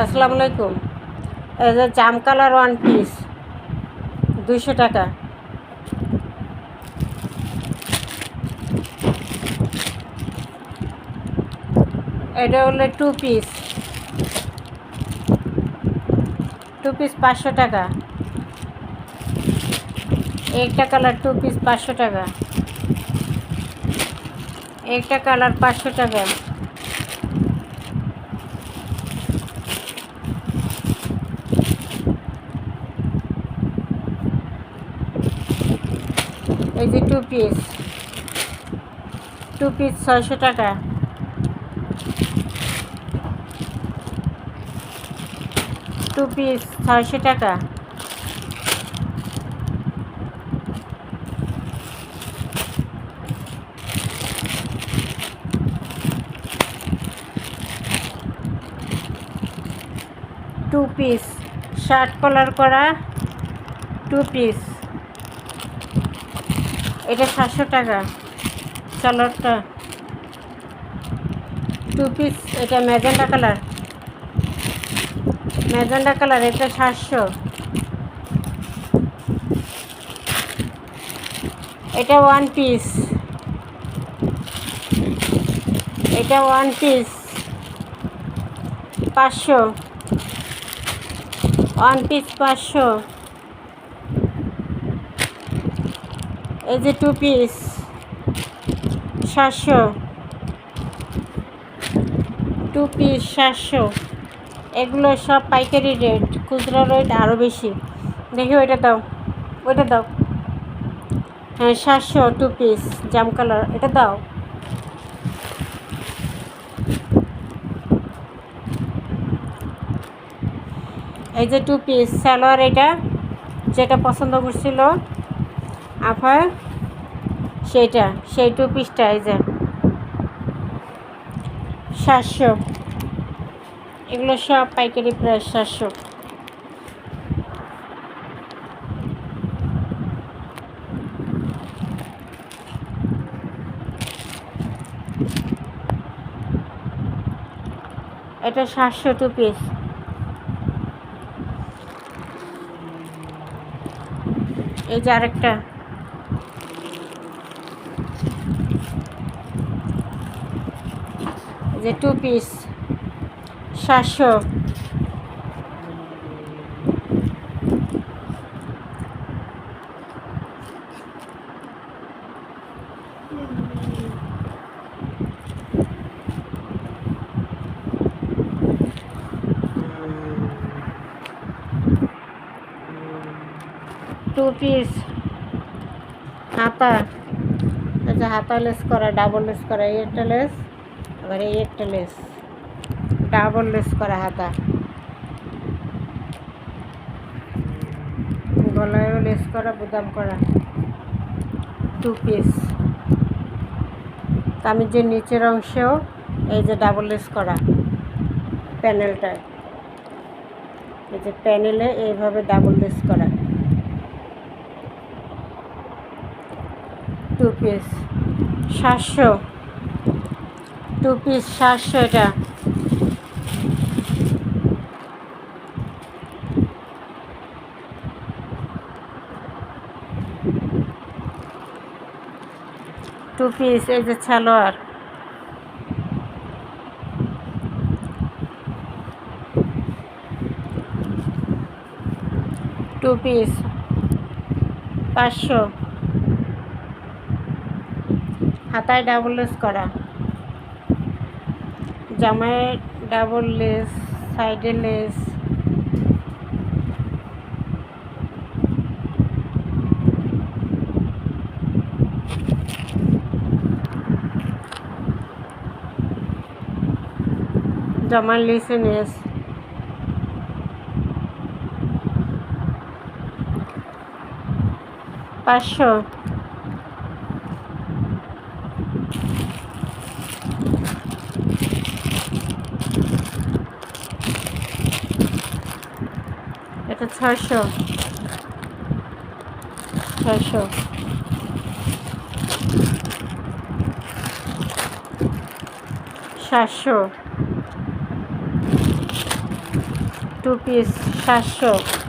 আসসালামু আলাইকুম। এই যে জাম কালার ওয়ান পিস 200 টাকা। এটা হলো টু পিস 500 টাকা। একটা কালার টু পিস 500 টাকা। একটা কালার 500 টাকা। এই যে টু পিস 600 টাকা। টু পিস 600 টাকা। টু পিস শার্ট কলার করা টু পিস, এটা 700 টাকা। কালারটা টু পিস, এটা ম্যাজেন্ডা কালার, এটা 700। এটা ওয়ান পিস, 500। One piece 500। এই যে টু পিস 700। Two piece 700। এগুলো সব পাইকারি রেট, খুচরা রেট আরও বেশি। দেখি ওইটা দাও, হ্যাঁ 700 টু পিস জাম কালার, এটা দাও। এই যে টু পিস সালোয়ার, এটা যেটা পছন্দ করছিল আফা, সেই টু পিসটা এই যে 700। এগুলো সব পাইকারি প্রাইস 700। এটা 700 টু পিস। এই যে আরেকটা, এই যে টু পিস 700। টু পিস হাতা, এই যে হাতা লেস করা, ডাবল লেস করা, এই একটা লেস, আবার এই একটা লেস, ডাবল লেস করা হাতা, গলায়ও লেস করা, বুদাম করা টু পিস। কামিজের নিচের অংশেও এই যে ডাবল লেস করা প্যানেলটায়, এই যে প্যানেলে এইভাবে ডাবল লেস করা টু পিস 700। টু পিস 700 এটা। টু পিস এই যে সালোয়ার, টু পিস 500। হাতায় ডাবল লেস করা, জামায় ডাবল লেস, সাইডে লেস, জামার লেসে লেস, পাঁচশো। এটা 600। 700। Two piece 700।